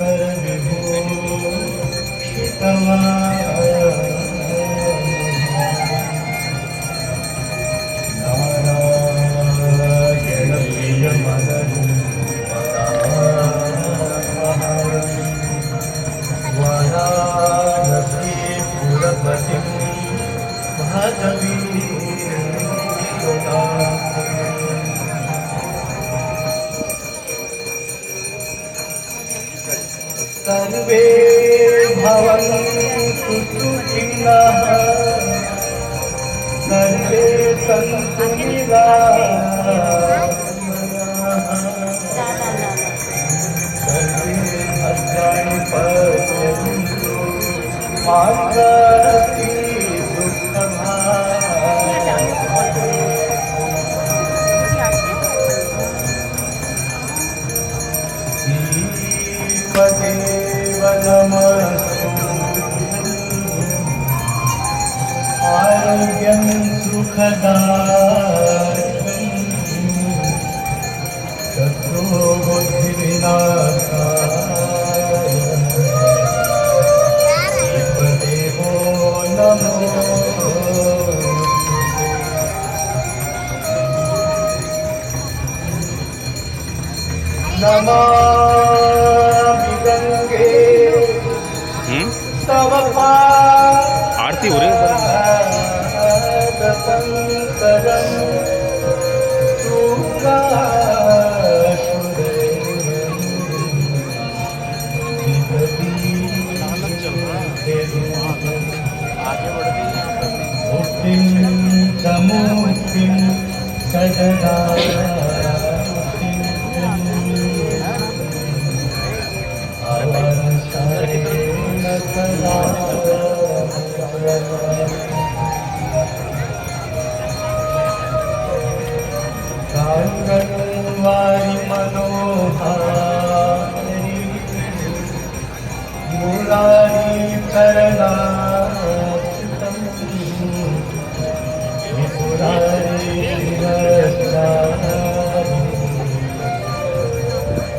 कर विभूषितमा नारायण प्रिय मदन वरानसी पुरपति भजवी सर्वे भवन्तु सुखिनः सर्वे सन्तु निरामयाः सर्वे भद्राणि पश्यन्तु मा कश्चित् दुःखभाग् देव नमस्तु आरोग्यं सुखदायकं शत्रो बुद्धिविनाशाय देवदेवो नमो नमामि गंगे तव आरती हो रही मुक्तिं सदा कांगनवारी मनोहारी मुरारी करणाचितं मुरारी रसारी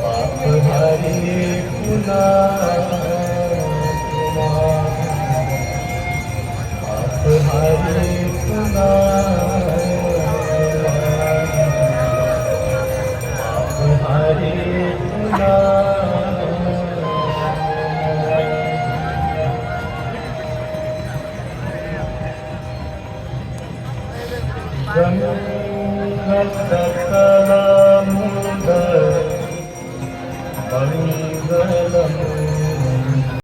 पापहारी हरे हरे सकल मुद